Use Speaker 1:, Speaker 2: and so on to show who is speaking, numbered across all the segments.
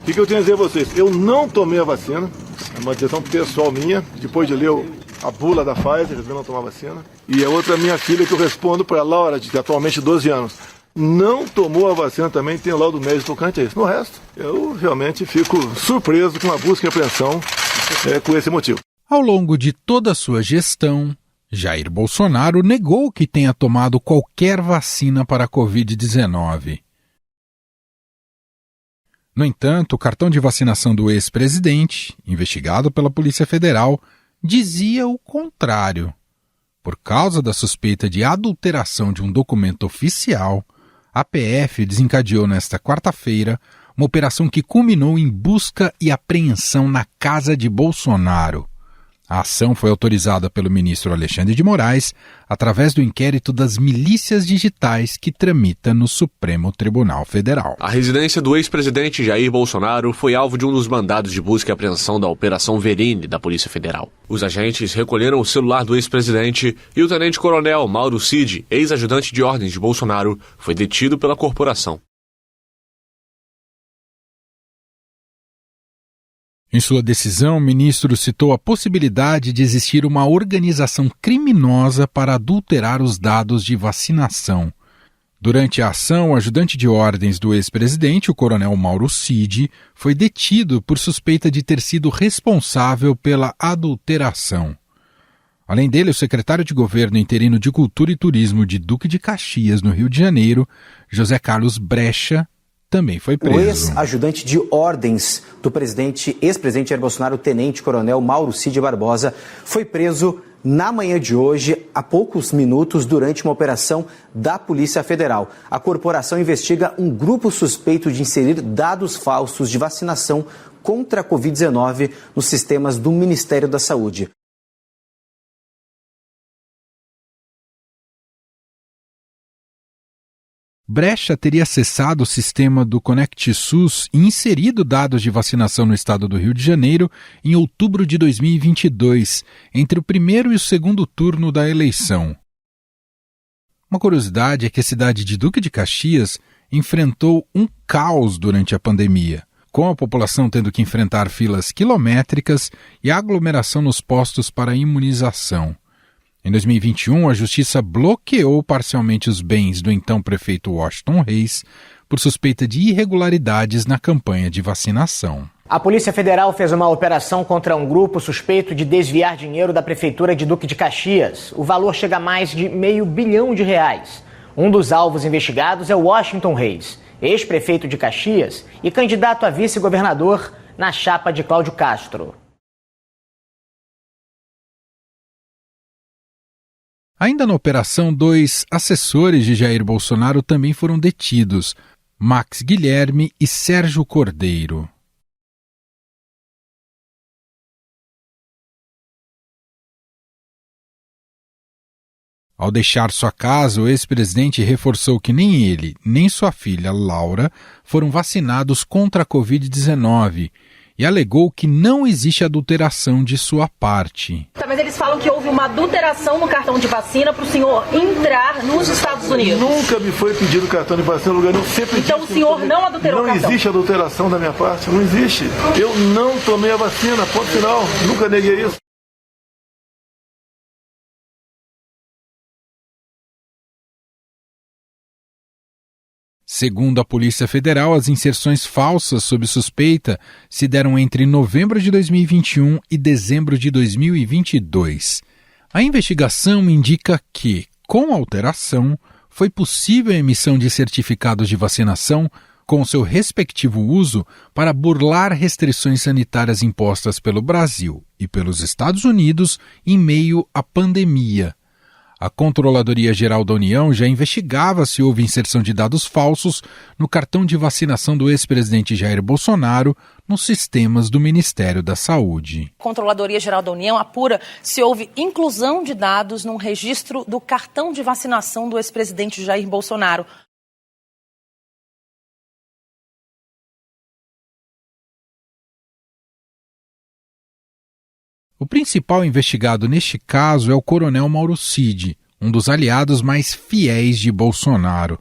Speaker 1: O que eu tenho a dizer a vocês? Eu não tomei a vacina, é uma decisão pessoal minha, depois de ler a bula da Pfizer, eu não tomar vacina. E a outra minha filha, que eu respondo para a Laura, de atualmente 12 anos, não tomou a vacina também, tem laudo médico tocante a isso. No resto, eu realmente fico surpreso com a busca e apreensão com esse motivo.
Speaker 2: Ao longo de toda a sua gestão, Jair Bolsonaro negou que tenha tomado qualquer vacina para a Covid-19. No entanto, o cartão de vacinação do ex-presidente, investigado pela Polícia Federal, dizia o contrário. Por causa da suspeita de adulteração de um documento oficial, a PF desencadeou nesta quarta-feira uma operação que culminou em busca e apreensão na casa de Bolsonaro. A ação foi autorizada pelo ministro Alexandre de Moraes através do inquérito das milícias digitais que tramita no Supremo Tribunal Federal.
Speaker 3: A residência do ex-presidente Jair Bolsonaro foi alvo de um dos mandados de busca e apreensão da Operação Verine da Polícia Federal. Os agentes recolheram o celular do ex-presidente e o tenente-coronel Mauro Cid, ex-ajudante de ordens de Bolsonaro, foi detido pela corporação.
Speaker 2: Em sua decisão, o ministro citou a possibilidade de existir uma organização criminosa para adulterar os dados de vacinação. Durante a ação, o ajudante de ordens do ex-presidente, o coronel Mauro Cid, foi detido por suspeita de ter sido responsável pela adulteração. Além dele, o secretário de Governo interino de Cultura e Turismo de Duque de Caxias, no Rio de Janeiro, José Carlos Brecha, também foi preso.
Speaker 4: O ex-ajudante de ordens do ex-presidente Jair Bolsonaro, o tenente-coronel Mauro Cid Barbosa, foi preso na manhã de hoje, há poucos minutos, durante uma operação da Polícia Federal. A corporação investiga um grupo suspeito de inserir dados falsos de vacinação contra a Covid-19 nos sistemas do Ministério da Saúde.
Speaker 2: Brecha teria acessado o sistema do Conect SUS e inserido dados de vacinação no estado do Rio de Janeiro em outubro de 2022, entre o primeiro e o segundo turno da eleição. Uma curiosidade é que a cidade de Duque de Caxias enfrentou um caos durante a pandemia, com a população tendo que enfrentar filas quilométricas e aglomeração nos postos para imunização. Em 2021, a Justiça bloqueou parcialmente os bens do então prefeito Washington Reis por suspeita de irregularidades na campanha de vacinação.
Speaker 5: A Polícia Federal fez uma operação contra um grupo suspeito de desviar dinheiro da Prefeitura de Duque de Caxias. O valor chega a mais de R$500 milhão. Um dos alvos investigados é o Washington Reis, ex-prefeito de Caxias e candidato a vice-governador na chapa de Cláudio Castro.
Speaker 2: Ainda na operação, 2 assessores de Jair Bolsonaro também foram detidos, Max Guilherme e Sérgio Cordeiro. Ao deixar sua casa, o ex-presidente reforçou que nem ele, nem sua filha, Laura, foram vacinados contra a Covid-19 e alegou que não existe adulteração de sua parte.
Speaker 6: Mas eles falam que houve uma adulteração no cartão de vacina para o senhor entrar nos Estados Unidos.
Speaker 1: Nunca me foi pedido cartão de vacina no lugar nenhum. Sempre
Speaker 6: então o senhor não adulterou o cartão?
Speaker 1: Não existe adulteração da minha parte, não existe. Eu não tomei a vacina, ponto final. Nunca neguei isso.
Speaker 2: Segundo a Polícia Federal, as inserções falsas sob suspeita se deram entre novembro de 2021 e dezembro de 2022. A investigação indica que, com a alteração, foi possível a emissão de certificados de vacinação com seu respectivo uso para burlar restrições sanitárias impostas pelo Brasil e pelos Estados Unidos em meio à pandemia. A Controladoria Geral da União já investigava se houve inserção de dados falsos no cartão de vacinação do ex-presidente Jair Bolsonaro nos sistemas do Ministério da Saúde.
Speaker 6: A Controladoria Geral da União apura se houve inclusão de dados no registro do cartão de vacinação do ex-presidente Jair Bolsonaro.
Speaker 2: O principal investigado neste caso é o coronel Mauro Cid, um dos aliados mais fiéis de Bolsonaro.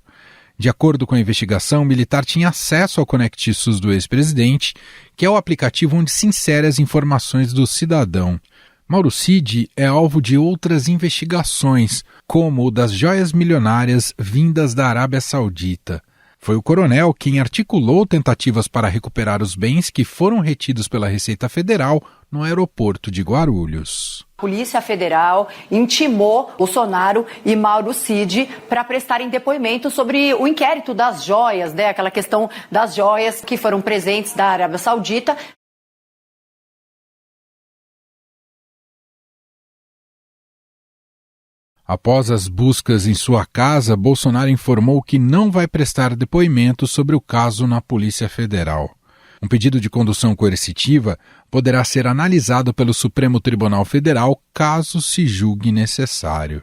Speaker 2: De acordo com a investigação, o militar tinha acesso ao Conect SUS do ex-presidente, que é o aplicativo onde se inserem as informações do cidadão. Mauro Cid é alvo de outras investigações, como o das joias milionárias vindas da Arábia Saudita. Foi o coronel quem articulou tentativas para recuperar os bens que foram retidos pela Receita Federal no aeroporto de Guarulhos.
Speaker 7: A Polícia Federal intimou Bolsonaro e Mauro Cid para prestarem depoimento sobre o inquérito das joias, né? Aquela questão das joias que foram presentes da Arábia Saudita.
Speaker 2: Após as buscas em sua casa, Bolsonaro informou que não vai prestar depoimento sobre o caso na Polícia Federal. Um pedido de condução coercitiva poderá ser analisado pelo Supremo Tribunal Federal caso se julgue necessário.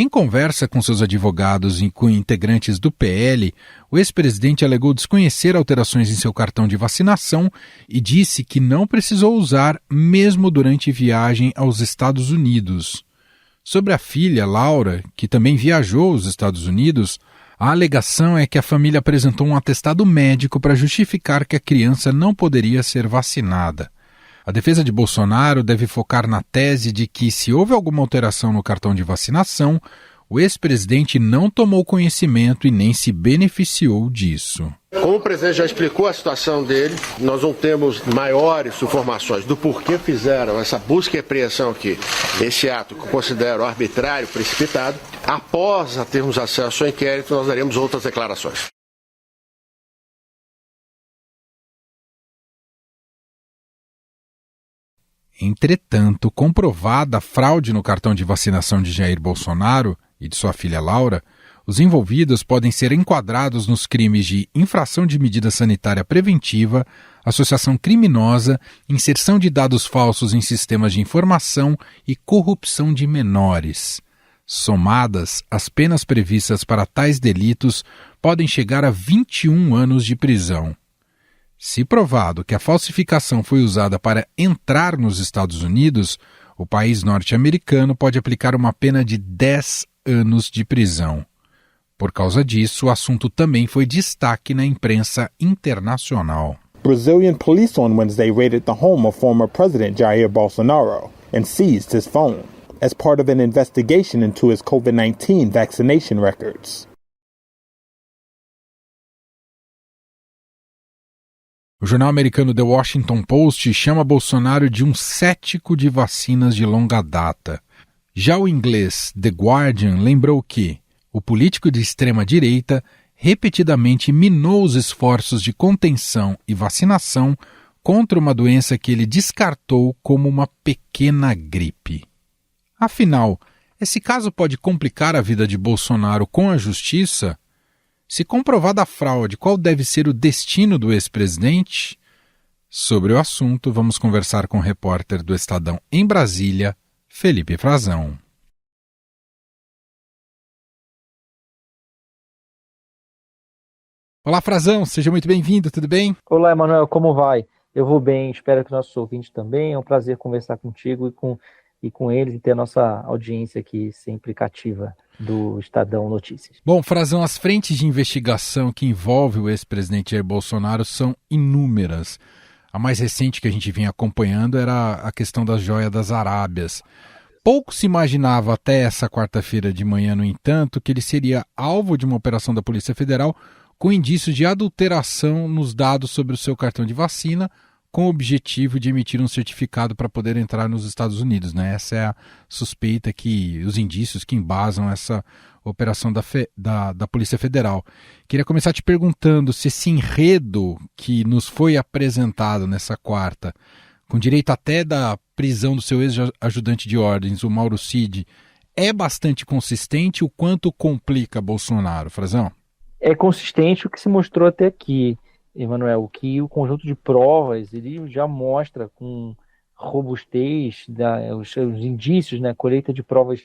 Speaker 2: Em conversa com seus advogados e com integrantes do PL, o ex-presidente alegou desconhecer alterações em seu cartão de vacinação e disse que não precisou usar mesmo durante viagem aos Estados Unidos. Sobre a filha, Laura, que também viajou aos Estados Unidos, a alegação é que a família apresentou um atestado médico para justificar que a criança não poderia ser vacinada. A defesa de Bolsonaro deve focar na tese de que, se houve alguma alteração no cartão de vacinação, o ex-presidente não tomou conhecimento e nem se beneficiou disso.
Speaker 8: Como o presidente já explicou a situação dele, nós não temos maiores informações do porquê fizeram essa busca e apreensão aqui, esse ato que eu considero arbitrário, precipitado. Após termos acesso ao inquérito, nós daremos outras declarações.
Speaker 2: Entretanto, comprovada a fraude no cartão de vacinação de Jair Bolsonaro e de sua filha Laura, os envolvidos podem ser enquadrados nos crimes de infração de medida sanitária preventiva, associação criminosa, inserção de dados falsos em sistemas de informação e corrupção de menores. Somadas, as penas previstas para tais delitos podem chegar a 21 anos de prisão. Se provado que a falsificação foi usada para entrar nos Estados Unidos, o país norte-americano pode aplicar uma pena de 10 anos de prisão. Por causa disso, o assunto também foi destaque na imprensa internacional.
Speaker 9: Brazilian police on Wednesday raided the home of former President Jair Bolsonaro and seized his phone as part of an investigation into his COVID-19 vaccination records.
Speaker 2: O jornal americano The Washington Post chama Bolsonaro de um cético de vacinas de longa data. Já o inglês The Guardian lembrou que o político de extrema-direita repetidamente minou os esforços de contenção e vacinação contra uma doença que ele descartou como uma pequena gripe. Afinal, esse caso pode complicar a vida de Bolsonaro com a justiça? Se comprovada a fraude, qual deve ser o destino do ex-presidente? Sobre o assunto, vamos conversar com o repórter do Estadão em Brasília, Felipe Frazão. Olá, Frazão, seja muito bem-vindo, tudo bem?
Speaker 10: Olá, Emanuel, como vai? Eu vou bem, espero que nossos ouvintes também. É um prazer conversar contigo e com eles e ter a nossa audiência aqui sempre cativa do Estadão Notícias.
Speaker 2: Bom, Frazão, as frentes de investigação que envolvem o ex-presidente Jair Bolsonaro são inúmeras. A mais recente que a gente vinha acompanhando era a questão da joia das Arábias. Pouco se imaginava até essa quarta-feira de manhã, no entanto, que ele seria alvo de uma operação da Polícia Federal com indícios de adulteração nos dados sobre o seu cartão de vacina, com o objetivo de emitir um certificado para poder entrar nos Estados Unidos, né? Essa é a suspeita, os indícios que embasam essa operação da Polícia Federal. Queria começar te perguntando se esse enredo que nos foi apresentado nessa quarta, com direito até da prisão do seu ex-ajudante de ordens, o Mauro Cid, é bastante consistente, o quanto complica Bolsonaro, Frazão?
Speaker 10: É consistente o que se mostrou até aqui, Emanuel, que o conjunto de provas ele já mostra com robustez os indícios, né, colheita de provas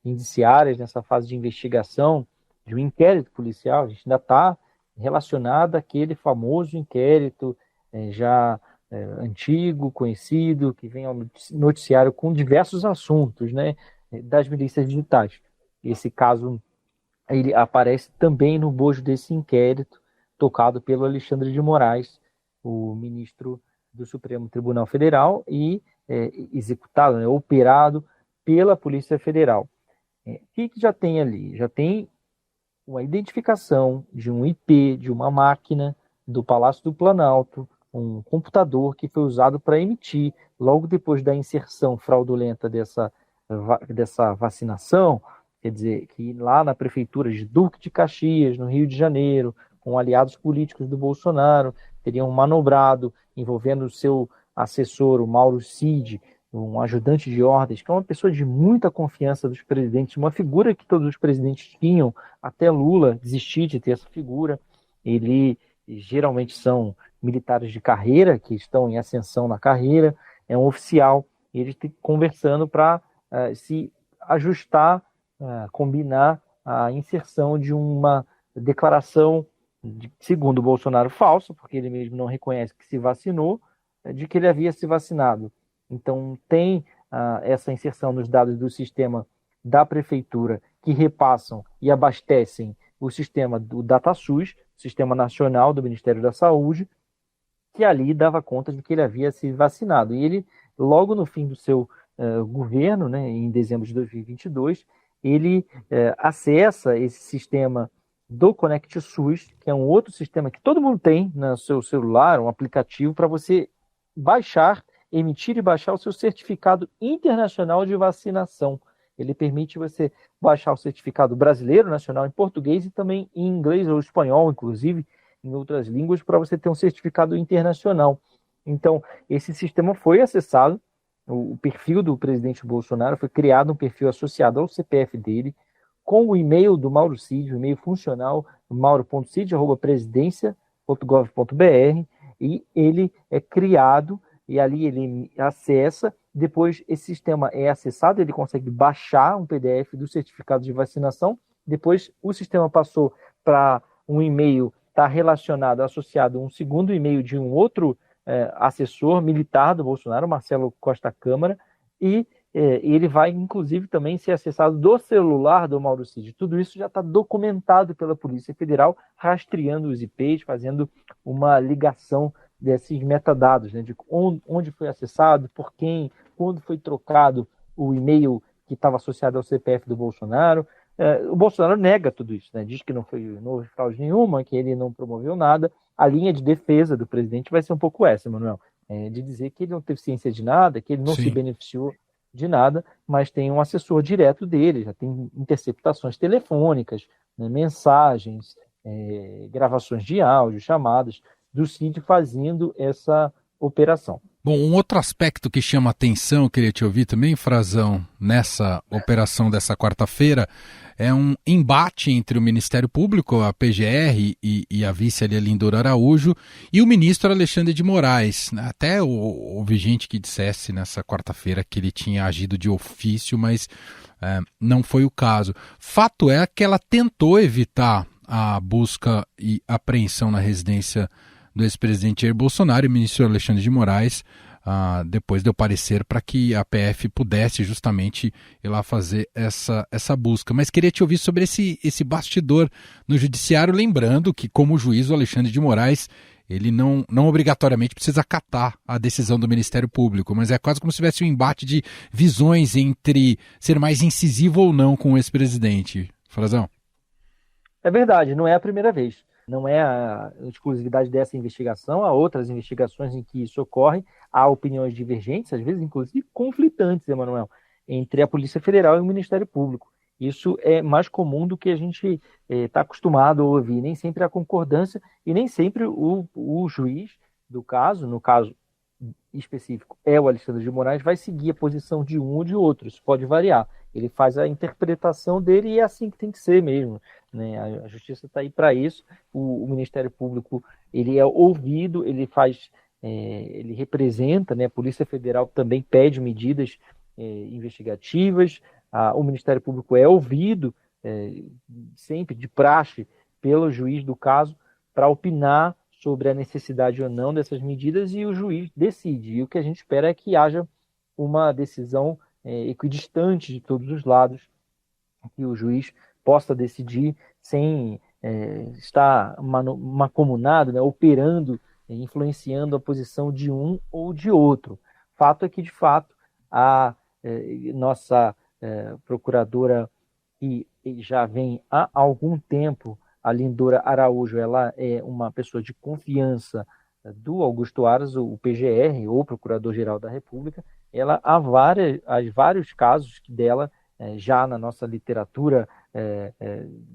Speaker 10: indiciárias nessa fase de investigação de um inquérito policial. A gente ainda está relacionado àquele famoso inquérito já antigo, conhecido, que vem ao noticiário com diversos assuntos, né, das milícias digitais. Esse caso ele aparece também no bojo desse inquérito tocado pelo Alexandre de Moraes, o ministro do Supremo Tribunal Federal, e executado, né, operado pela Polícia Federal. O que já tem ali? Já tem uma identificação de um IP, de uma máquina do Palácio do Planalto, um computador que foi usado para emitir, logo depois da inserção fraudulenta dessa vacinação, quer dizer, que lá na prefeitura de Duque de Caxias, no Rio de Janeiro, com aliados políticos do Bolsonaro, teriam manobrado, envolvendo o seu assessor, o Mauro Cid, um ajudante de ordens, que é uma pessoa de muita confiança dos presidentes, uma figura que todos os presidentes tinham, até Lula desistir de ter essa figura. Ele geralmente são militares de carreira, que estão em ascensão na carreira, é um oficial, e eles estão conversando para se ajustar, combinar a inserção de uma declaração, segundo o Bolsonaro, falsa, porque ele mesmo não reconhece que se vacinou, de que ele havia se vacinado. Então, tem essa inserção nos dados do sistema da prefeitura que repassam e abastecem o sistema do DataSUS, Sistema Nacional do Ministério da Saúde, que ali dava conta de que ele havia se vacinado. E ele, logo no fim do seu governo, né, em dezembro de 2022, ele acessa esse sistema do Conect SUS, que é um outro sistema que todo mundo tem no seu celular, um aplicativo para você baixar, emitir e baixar o seu certificado internacional de vacinação. Ele permite você baixar o certificado brasileiro, nacional, em português e também em inglês ou espanhol, inclusive, em outras línguas, para você ter um certificado internacional. Então, esse sistema foi acessado, o perfil do presidente Bolsonaro foi criado um perfil associado ao CPF dele, com o e-mail do Mauro Cid, o e-mail funcional, mauro.cid@presidencia.gov.br, e ele é criado, e ali ele acessa. Depois esse sistema é acessado, ele consegue baixar um PDF do certificado de vacinação. Depois o sistema passou para um e-mail, está relacionado, associado a um segundo e-mail de um outro assessor militar do Bolsonaro, Marcelo Costa Câmara, e ele vai, inclusive, também ser acessado do celular do Mauro Cid. Tudo isso já está documentado pela Polícia Federal, rastreando os IPs, fazendo uma ligação desses metadados, né, de onde foi acessado, por quem, quando foi trocado o e-mail que estava associado ao CPF do Bolsonaro. O Bolsonaro nega tudo isso, né, diz que não houve fraude nenhuma, que ele não promoveu nada. A linha de defesa do presidente vai ser um pouco essa, Manuel, de dizer que ele não teve ciência de nada, que ele não se beneficiou de nada, mas tem um assessor direto dele, já tem interceptações telefônicas, né, mensagens, gravações de áudio, chamadas do Cid fazendo essa operação.
Speaker 2: Bom, um outro aspecto que chama atenção, eu queria te ouvir também, Frazão, nessa operação dessa quarta-feira, é um embate entre o Ministério Público, a PGR e a vice ali, Lindora Araújo, e o ministro Alexandre de Moraes. Até houve gente que dissesse nessa quarta-feira que ele tinha agido de ofício, mas não foi o caso. Fato é que ela tentou evitar a busca e apreensão na residência do ex-presidente Jair Bolsonaro, e o ministro Alexandre de Moraes depois deu parecer para que a PF pudesse justamente ir lá fazer essa busca. Mas queria te ouvir sobre esse bastidor no judiciário, lembrando que, como juiz, o Alexandre de Moraes, ele não obrigatoriamente precisa acatar a decisão do Ministério Público, mas é quase como se tivesse um embate de visões entre ser mais incisivo ou não com o ex-presidente. Frazão?
Speaker 10: É verdade, não é a primeira vez. Não é a exclusividade dessa investigação, há outras investigações em que isso ocorre, há opiniões divergentes, às vezes inclusive conflitantes, Emanuel, entre a Polícia Federal e o Ministério Público. Isso é mais comum do que a gente está acostumado a ouvir. Nem sempre há concordância e nem sempre o juiz do caso, no caso específico é o Alexandre de Moraes, vai seguir a posição de um ou de outro. Isso pode variar. Ele faz a interpretação dele e é assim que tem que ser mesmo, né? A justiça está aí para isso. O Ministério Público, ele é ouvido, ele representa, né? A Polícia Federal também pede medidas investigativas. O Ministério Público é ouvido sempre de praxe pelo juiz do caso para opinar sobre a necessidade ou não dessas medidas e o juiz decide. E o que a gente espera é que haja uma decisão equidistante de todos os lados, que o juiz possa decidir sem estar mancomunado, né, operando, influenciando a posição de um ou de outro. Fato é que, de fato, a nossa procuradora, que já vem há algum tempo, a Lindora Araújo, ela é uma pessoa de confiança do Augusto Aras, o PGR, ou Procurador-Geral da República. Ela há vários casos dela, já na nossa literatura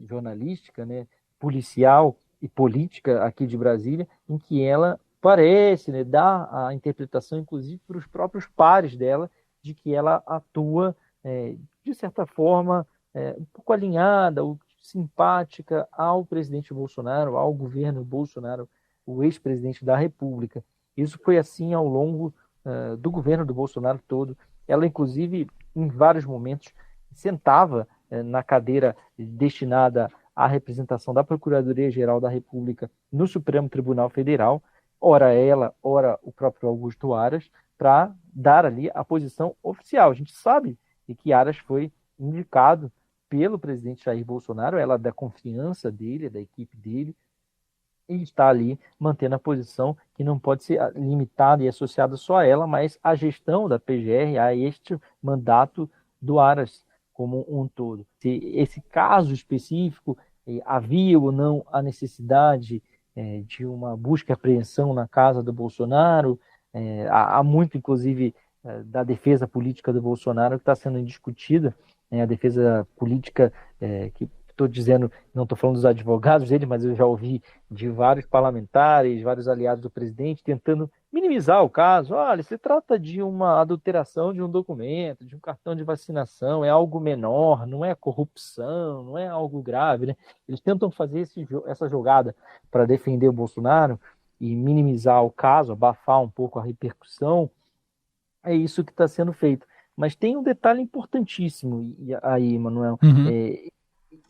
Speaker 10: jornalística, né, policial e política aqui de Brasília, em que ela parece, né, dar a interpretação, inclusive para os próprios pares dela, de que ela atua, de certa forma, um pouco alinhada ou simpática ao presidente Bolsonaro, ao governo Bolsonaro, o ex-presidente da República. Isso foi assim ao longo do governo do Bolsonaro todo. Ela, inclusive, em vários momentos, sentava na cadeira destinada à representação da Procuradoria-Geral da República no Supremo Tribunal Federal, ora ela, ora o próprio Augusto Aras, para dar ali a posição oficial. A gente sabe que Aras foi indicado pelo presidente Jair Bolsonaro, ela é da confiança dele, da equipe dele, e está ali mantendo a posição que não pode ser limitada e associada só a ela, mas à gestão da PGR, a este mandato do Aras como um todo. Se esse caso específico havia ou não a necessidade de uma busca e apreensão na casa do Bolsonaro, há muito, inclusive, da defesa política do Bolsonaro que está sendo discutida, a defesa política que estou dizendo, não estou falando dos advogados dele, mas eu já ouvi de vários parlamentares, vários aliados do presidente, tentando minimizar o caso. Olha, se trata de uma adulteração de um documento, de um cartão de vacinação, é algo menor, não é corrupção, não é algo grave, né? Eles tentam fazer essa jogada para defender o Bolsonaro e minimizar o caso, abafar um pouco a repercussão. É isso que está sendo feito. Mas tem um detalhe importantíssimo aí, Manuel.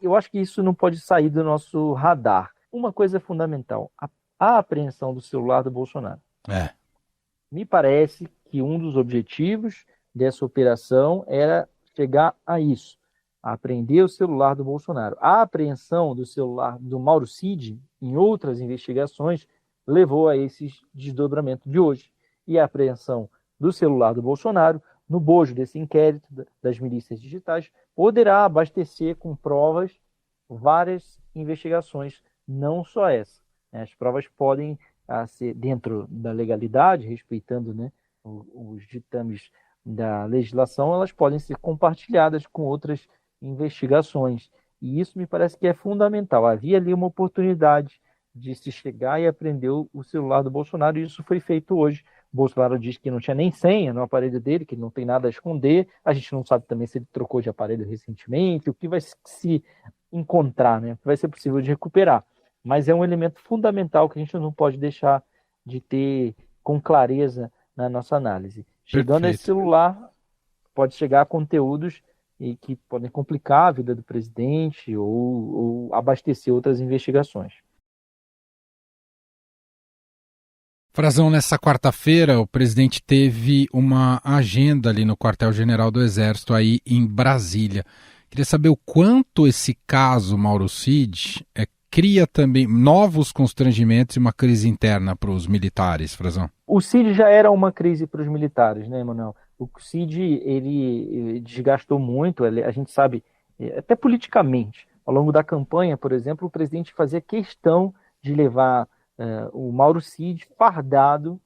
Speaker 10: Eu acho que isso não pode sair do nosso radar. Uma coisa fundamental, a apreensão do celular do Bolsonaro. Me parece que um dos objetivos dessa operação era chegar a isso, a apreender o celular do Bolsonaro. A apreensão do celular do Mauro Cid, em outras investigações, levou a esse desdobramento de hoje. E a apreensão do celular do Bolsonaro, no bojo desse inquérito das milícias digitais, poderá abastecer com provas várias investigações, não só essa. As provas podem ser dentro da legalidade, respeitando, né, os ditames da legislação, elas podem ser compartilhadas com outras investigações. E isso me parece que é fundamental. Havia ali uma oportunidade de se chegar e apreender o celular do Bolsonaro, e isso foi feito hoje. O Bolsonaro diz que não tinha nem senha no aparelho dele, que ele não tem nada a esconder. A gente não sabe também se ele trocou de aparelho recentemente, o que vai se encontrar, né? O que vai ser possível de recuperar. Mas é um elemento fundamental que a gente não pode deixar de ter com clareza na nossa análise. Chegando a esse celular, pode chegar a conteúdos que podem complicar a vida do presidente ou abastecer outras investigações.
Speaker 2: Frazão, nessa quarta-feira, o presidente teve uma agenda ali no quartel-general do Exército, aí em Brasília. Queria saber o quanto esse caso, Mauro Cid, cria também novos constrangimentos e uma crise interna para os militares, Frazão.
Speaker 10: O Cid já era uma crise para os militares, né, Emanuel? O Cid, ele desgastou muito, a gente sabe, até politicamente. Ao longo da campanha, por exemplo, o presidente fazia questão de levar o Mauro Cid fardado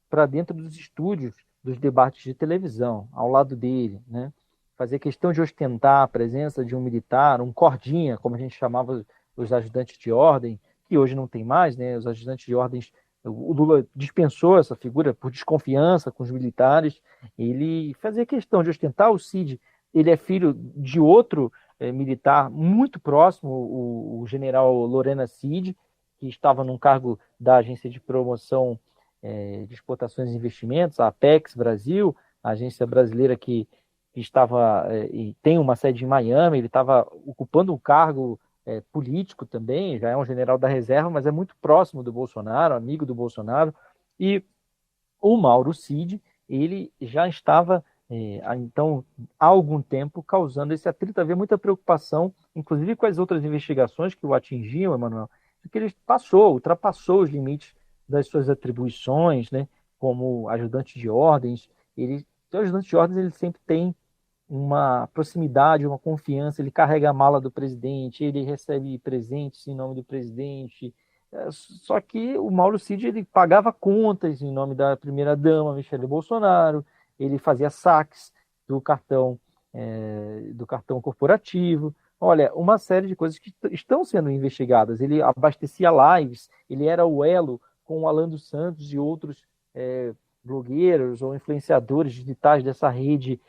Speaker 10: para dentro dos estúdios dos debates de televisão, ao lado dele, né? Fazia questão de ostentar a presença de um militar, um cordinha, como a gente chamava os ajudantes de ordem, que hoje não tem mais, né? Os ajudantes de ordens, o Lula dispensou essa figura por desconfiança com os militares. Ele fazia questão de ostentar. O Cid, ele é filho de outro militar muito próximo, o general Lorena Cid, que estava num cargo da Agência de Promoção de Exportações e Investimentos, a Apex Brasil, a agência brasileira que estava e tem uma sede em Miami. Ele estava ocupando um cargo político também, já é um general da reserva, mas é muito próximo do Bolsonaro, amigo do Bolsonaro. E o Mauro Cid, ele já estava, então, há algum tempo, causando esse atrito. Havia muita preocupação, inclusive com as outras investigações que o atingiam, Emanuel, porque ele ultrapassou os limites das suas atribuições, né, como ajudante de ordens. O ajudante de ordens ele sempre tem uma proximidade, uma confiança, ele carrega a mala do presidente, ele recebe presentes em nome do presidente. Só que o Mauro Cid ele pagava contas em nome da primeira-dama, Michele Bolsonaro, ele fazia saques do cartão corporativo. Olha, uma série de coisas que estão sendo investigadas. Ele abastecia lives, ele era o elo com o Alan dos Santos e outros blogueiros ou influenciadores digitais dessa rede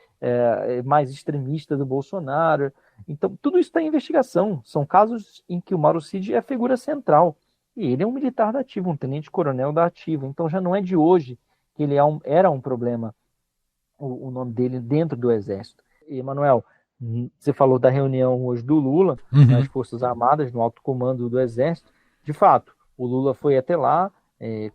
Speaker 10: mais extremista do Bolsonaro. Então, tudo isso está em investigação. São casos em que o Mauro Cid é a figura central. E ele é um militar da ativa, um tenente-coronel da ativa. Então, já não é de hoje que ele era um problema, o nome dele, dentro do Exército. E, Emanuel, você falou da reunião hoje do Lula nas Forças Armadas, no alto comando do Exército. De fato, o Lula foi até lá,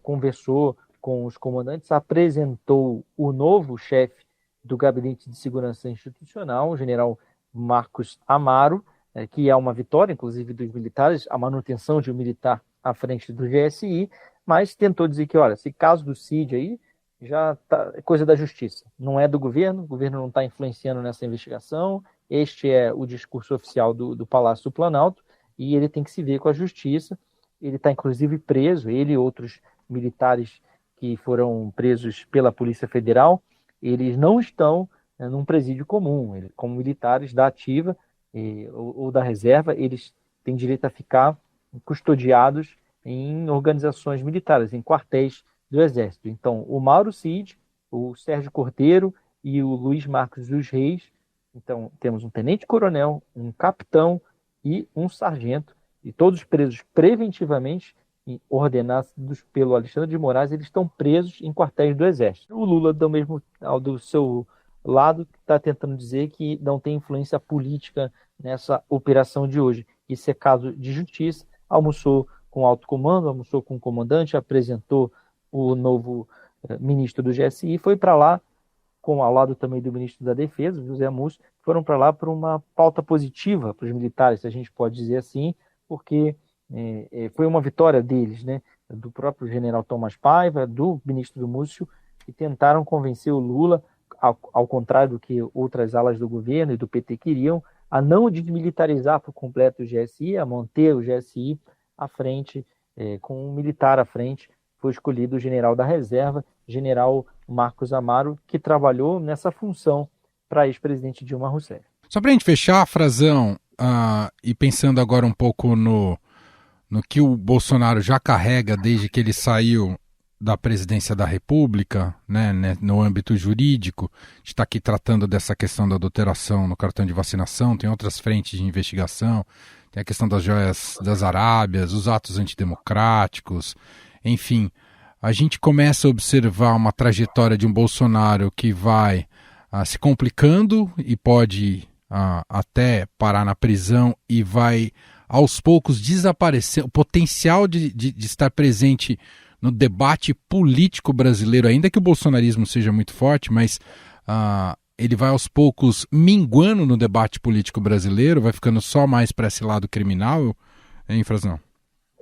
Speaker 10: conversou com os comandantes, apresentou o novo chefe do Gabinete de Segurança Institucional, o general Marcos Amaro, que é uma vitória, inclusive, dos militares, a manutenção de um militar à frente do GSI, mas tentou dizer que, olha, esse caso do Cid aí já é coisa da justiça, não é do governo, o governo não está influenciando nessa investigação, este é o discurso oficial do Palácio do Planalto, e ele tem que se ver com a justiça. Ele está, inclusive, preso, ele e outros militares que foram presos pela Polícia Federal, eles não estão num presídio comum. Como militares da ativa ou da reserva, eles têm direito a ficar custodiados em organizações militares, em quartéis do Exército. Então, o Mauro Cid, o Sérgio Cordeiro e o Luiz Marcos dos Reis. Então, temos um tenente-coronel, um capitão e um sargento, e todos presos preventivamente, ordenados pelo Alexandre de Moraes, eles estão presos em quartéis do Exército. O Lula, do seu lado, está tentando dizer que não tem influência política nessa operação de hoje. Isso é caso de justiça. Almoçou com o alto comando, almoçou com o comandante, apresentou o novo ministro do GSI, foi para lá, ao lado também do ministro da Defesa, José Múcio, foram para lá por uma pauta positiva para os militares, se a gente pode dizer assim, porque foi uma vitória deles, né? Do próprio general Tomás Paiva, do ministro do Múcio, que tentaram convencer o Lula, ao contrário do que outras alas do governo e do PT queriam, a não desmilitarizar por completo o GSI, a manter o GSI à frente, com um militar à frente. Foi escolhido o general da reserva, general Marcos Amaro, que trabalhou nessa função para a ex-presidente Dilma Rousseff.
Speaker 2: Só para a gente fechar, Frazão, e pensando agora um pouco no que o Bolsonaro já carrega desde que ele saiu da presidência da República, né, no âmbito jurídico, a gente está aqui tratando dessa questão da adulteração no cartão de vacinação, tem outras frentes de investigação, tem a questão das joias das Arábias, os atos antidemocráticos, enfim, a gente começa a observar uma trajetória de um Bolsonaro que vai se complicando e pode até parar na prisão e vai aos poucos desaparecer, o potencial de estar presente no debate político brasileiro, ainda que o bolsonarismo seja muito forte, mas ele vai aos poucos minguando no debate político brasileiro, vai ficando só mais para esse lado criminal, hein, Frazão?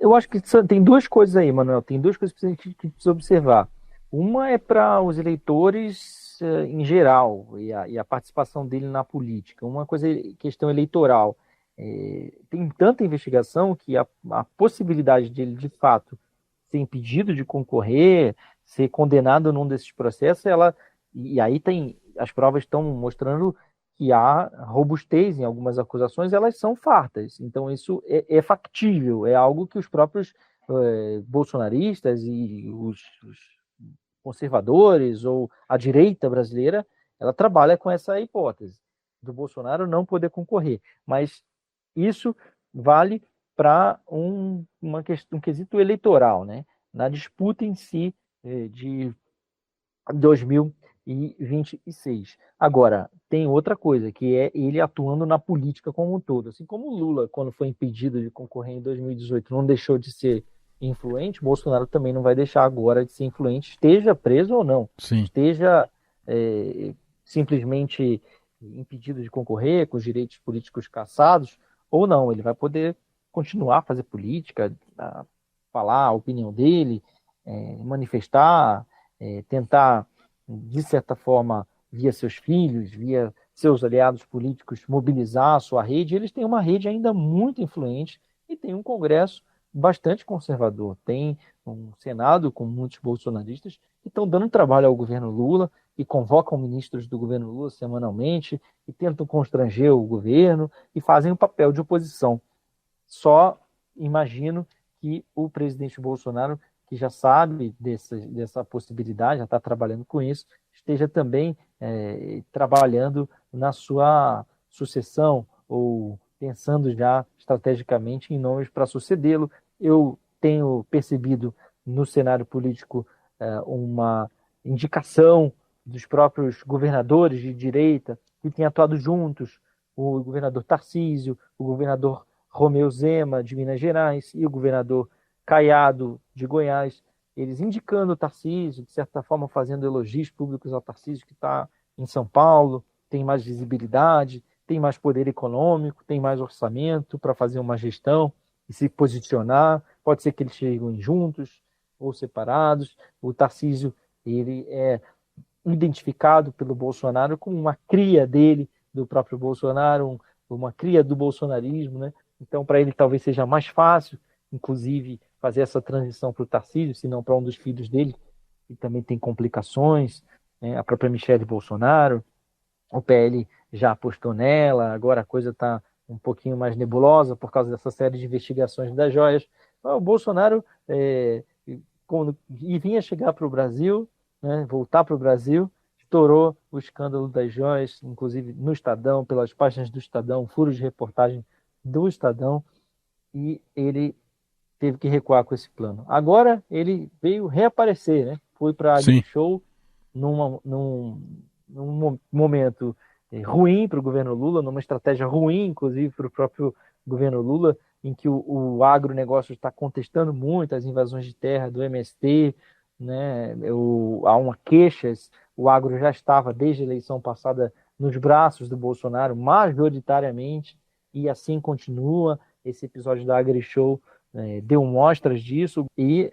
Speaker 10: Eu acho que tem duas coisas aí, Manuel, tem duas coisas que a gente precisa observar. Uma é para os eleitores em geral e a participação dele na política. Uma coisa é questão eleitoral. Tem tanta investigação que a possibilidade dele, de fato, ser impedido de concorrer, ser condenado num desses processos, e aí as provas estão mostrando que há robustez em algumas acusações, elas são fartas. Então isso é factível, é algo que os próprios bolsonaristas e os conservadores ou a direita brasileira, ela trabalha com essa hipótese do Bolsonaro não poder concorrer. Mas isso vale para um quesito eleitoral, né? Na disputa em si de 2022. 2026. Agora, tem outra coisa, que é ele atuando na política como um todo. Assim como o Lula, quando foi impedido de concorrer em 2018, não deixou de ser influente, Bolsonaro também não vai deixar agora de ser influente, esteja preso ou não.
Speaker 2: Sim.
Speaker 10: Esteja simplesmente impedido de concorrer, com os direitos políticos cassados, ou não. Ele vai poder continuar a fazer política, a falar a opinião dele, manifestar, tentar, de certa forma, via seus filhos, via seus aliados políticos, mobilizar a sua rede. Eles têm uma rede ainda muito influente e tem um Congresso bastante conservador. Tem um Senado com muitos bolsonaristas que estão dando trabalho ao governo Lula e convocam ministros do governo Lula semanalmente e tentam constranger o governo e fazem o papel de oposição. Só imagino que o presidente Bolsonaro, que já sabe dessa possibilidade, já está trabalhando com isso, esteja também trabalhando na sua sucessão ou pensando já estrategicamente em nomes para sucedê-lo. Eu tenho percebido no cenário político uma indicação dos próprios governadores de direita que têm atuado juntos, o governador Tarcísio, o governador Romeu Zema, de Minas Gerais, e o governador Caiado, de Goiás, eles indicando o Tarcísio, de certa forma fazendo elogios públicos ao Tarcísio, que está em São Paulo, tem mais visibilidade, tem mais poder econômico, tem mais orçamento para fazer uma gestão e se posicionar. Pode ser que eles cheguem juntos ou separados. O Tarcísio, ele é identificado pelo Bolsonaro como uma cria dele, do próprio Bolsonaro, uma cria do bolsonarismo, né? Então, para ele talvez seja mais fácil, inclusive, fazer essa transição para o Tarcísio, se não para um dos filhos dele, que também tem complicações, né? A própria Michelle Bolsonaro, o PL já apostou nela, agora a coisa está um pouquinho mais nebulosa por causa dessa série de investigações das joias. O Bolsonaro quando vinha chegar para o Brasil, né, voltar para o Brasil, estourou o escândalo das joias, inclusive no Estadão, pelas páginas do Estadão, furos de reportagem do Estadão, e ele teve que recuar com esse plano. Agora ele veio reaparecer, né? Foi para a Show num momento ruim para o governo Lula, numa estratégia ruim, inclusive, para o próprio governo Lula, em que o agronegócio está contestando muito as invasões de terra do MST, né? Há uma queixa, o agro já estava, desde a eleição passada, nos braços do Bolsonaro, majoritariamente, e assim continua. Esse episódio da AgriShow deu mostras disso, e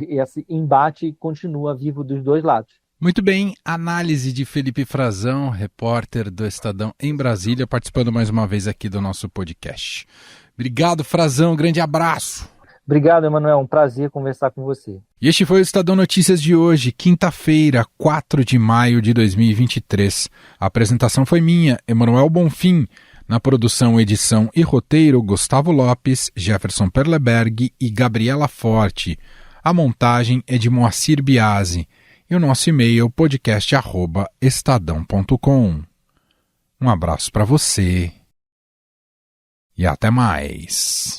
Speaker 10: esse embate continua vivo dos dois lados.
Speaker 2: Muito bem, análise de Felipe Frazão, repórter do Estadão em Brasília, participando mais uma vez aqui do nosso podcast. Obrigado, Frazão, grande abraço.
Speaker 10: Obrigado, Emanuel, um prazer conversar com você.
Speaker 2: E este foi o Estadão Notícias de hoje, quinta-feira, 4 de maio de 2023. A apresentação foi minha, Emanuel Bonfim. Na produção, edição e roteiro, Gustavo Lopes, Jefferson Perleberg e Gabriela Forte. A montagem é de Moacir Biasi. E o nosso e-mail, podcast@estadão.com. Um abraço para você e até mais.